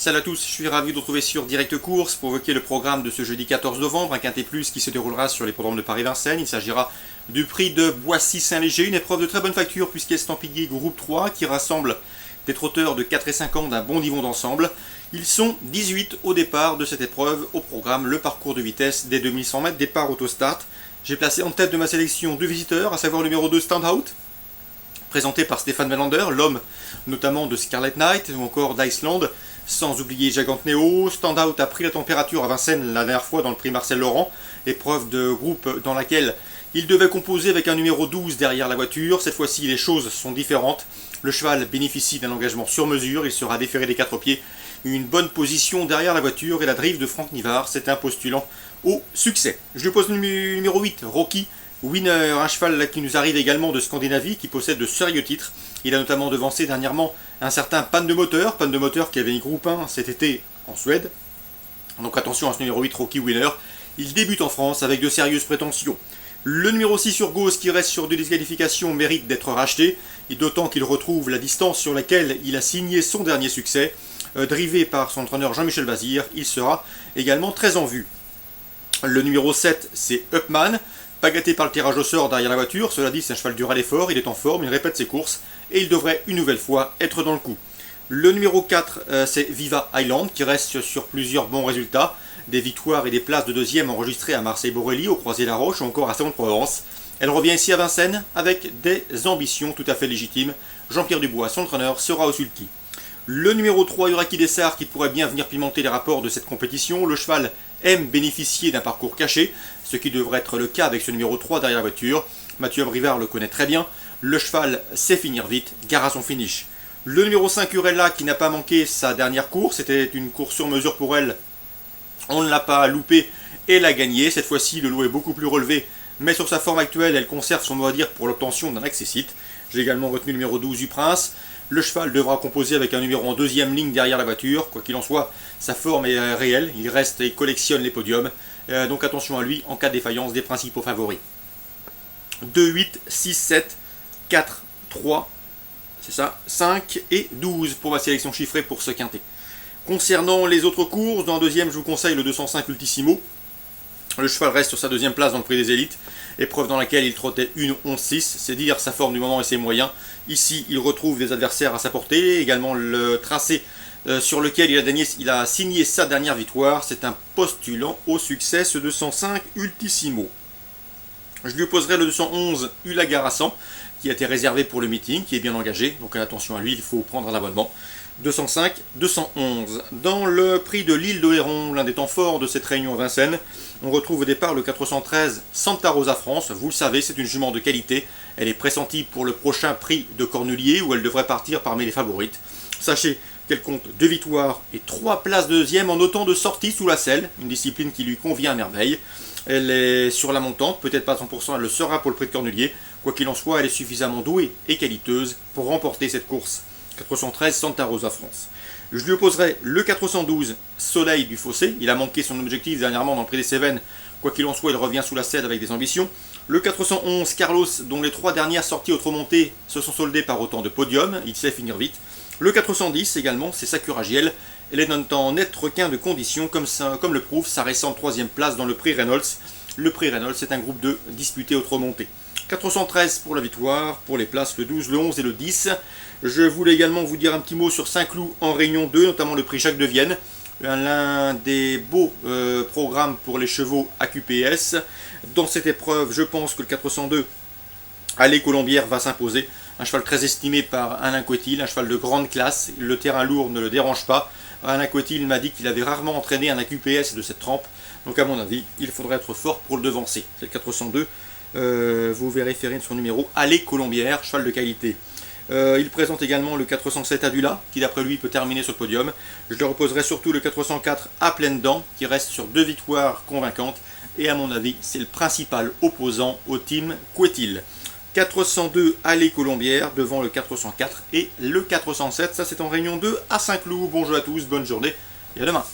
Salut à tous, je suis ravi de vous retrouver sur Direct Course pour évoquer le programme de ce jeudi 14 novembre, un quintet plus qui se déroulera sur l'hippodrome de Paris-Vincennes. Il s'agira du prix de Boissy-Saint-Léger, une épreuve de très bonne facture puisqu'Estampillé Groupe 3 qui rassemble des trotteurs de 4 et 5 ans d'un bon niveau d'ensemble. Ils sont 18 au départ de cette épreuve. Au programme, le parcours de vitesse des 2100 mètres, départ autostart. J'ai placé en tête de ma sélection deux visiteurs, à savoir le numéro 2 Standout, présenté par Stéphane Melander, l'homme notamment de Scarlet Knight ou encore d'Iceland, sans oublier Gigant Neo. Standout a pris la température à Vincennes la dernière fois dans le prix Marcel Laurent, épreuve de groupe dans laquelle il devait composer avec un numéro 12 derrière la voiture. Cette fois-ci, les choses sont différentes. Le cheval bénéficie d'un engagement sur mesure, il sera déféré des 4 pieds, une bonne position derrière la voiture et la drive de Franck Nivard, c'est un postulant au succès. Je lui pose le numéro 8, Rocky Winner, un cheval là, qui nous arrive également de Scandinavie, qui possède de sérieux titres. Il a notamment devancé dernièrement un certain Panne de moteur qui avait une groupe 1 cet été en Suède. Donc attention à ce numéro 8, Rocky Winner. Il débute en France avec de sérieuses prétentions. Le numéro 6 Urgos, qui reste sur 2 disqualifications, mérite d'être racheté, et d'autant qu'il retrouve la distance sur laquelle il a signé son dernier succès. Drivé par son entraîneur Jean-Michel Bazir, il sera également très en vue. Le numéro 7, c'est Upman, pas gâté par le tirage au sort derrière la voiture. Cela dit, c'est un cheval dur à l'effort, il est en forme, il répète ses courses, et il devrait une nouvelle fois être dans le coup. Le numéro 4, c'est Viva Island, qui reste sur plusieurs bons résultats. Des victoires et des places de deuxième enregistrées à Marseille-Borelli, au Croisé-la-Roche ou encore à Saint-Provence. Elle revient ici à Vincennes avec des ambitions tout à fait légitimes. Jean-Pierre Dubois, son entraîneur, sera au sulky. Le numéro 3, Uraki Dessart, qui pourrait bien venir pimenter les rapports de cette compétition. Le cheval aime bénéficier d'un parcours caché, ce qui devrait être le cas avec ce numéro 3 derrière la voiture. Mathieu Abrivard le connaît très bien. Le cheval sait finir vite, gare à son finish. Le numéro 5, Urella, qui n'a pas manqué sa dernière course. C'était une course sur mesure pour elle. On ne l'a pas loupé et l'a gagné. Cette fois-ci, le lot est beaucoup plus relevé, mais sur sa forme actuelle, elle conserve son mot à dire pour l'obtention d'un accessite. J'ai également retenu le numéro 12 du Prince. Le cheval devra composer avec un numéro en deuxième ligne derrière la voiture. Quoi qu'il en soit, sa forme est réelle. Il reste et collectionne les podiums. Donc attention à lui en cas de défaillance des principaux favoris. 2, 8, 6, 7, 4, 3, c'est ça, 5 et 12 pour ma sélection chiffrée pour ce quintet. Concernant les autres courses, dans le deuxième, je vous conseille le 205 Ultissimo. Le cheval reste sur sa deuxième place dans le prix des élites, épreuve dans laquelle il trottait une 11-6, c'est dire sa forme du moment et ses moyens. Ici, il retrouve des adversaires à sa portée, également le tracé sur lequel il a signé sa dernière victoire. C'est un postulant au succès, ce 205 Ultissimo. Je lui opposerai le 211 Ulagarassan, qui a été réservé pour le meeting, qui est bien engagé, donc attention à lui, il faut prendre l'abonnement. 205, 211. Dans le prix de l'île d'Oléron, l'un des temps forts de cette réunion à Vincennes, on retrouve au départ le 413 Santa Rosa France. Vous le savez, c'est une jument de qualité. Elle est pressentie pour le prochain prix de Cornulier où elle devrait partir parmi les favorites. Sachez qu'elle compte 2 victoires et 3 places de deuxième en autant de sorties sous la selle, une discipline qui lui convient à merveille. Elle est sur la montante, peut-être pas à 100%, elle le sera pour le prix de Cornulier. Quoi qu'il en soit, elle est suffisamment douée et qualiteuse pour remporter cette course. 413 Santa Rosa France. Je lui opposerai le 412 Soleil du Fossé. Il a manqué son objectif dernièrement dans le prix des Cévennes. Quoi qu'il en soit, il revient sous la selle avec des ambitions. Le 411 Carlos, dont les 3 dernières sorties autre-montées se sont soldées par autant de podiums. Il sait finir vite. Le 410 également, c'est Sakuragiel. Elle est en net requin de conditions, comme le prouve sa récente 3e place dans le prix Reynolds. Le prix Reynolds, c'est un groupe 2 disputé autre-montée. 413 pour la victoire, pour les places le 12, le 11 et le 10. Je voulais également vous dire un petit mot sur Saint-Cloud en Réunion 2, notamment le prix Jacques de Vienne. L'un des beaux programmes pour les chevaux AQPS. Dans cette épreuve, je pense que le 402 Allée Colombière va s'imposer. Un cheval très estimé par Alain Coetil, un cheval de grande classe. Le terrain lourd ne le dérange pas. Alain Coetil m'a dit qu'il avait rarement entraîné un AQPS de cette trempe. Donc à mon avis, il faudrait être fort pour le devancer. C'est le 402. Vous vérifierez son numéro Allée Colombière, cheval de qualité. Il présente également le 407 Adula, qui d'après lui peut terminer ce podium. Je le reposerai surtout le 404 à pleines dents, qui reste sur 2 victoires convaincantes. Et à mon avis, c'est le principal opposant au team Coetil. 402 Allée Colombière devant le 404 et le 407. Ça c'est en Réunion 2 à Saint-Cloud. Bonjour à tous, bonne journée et à demain.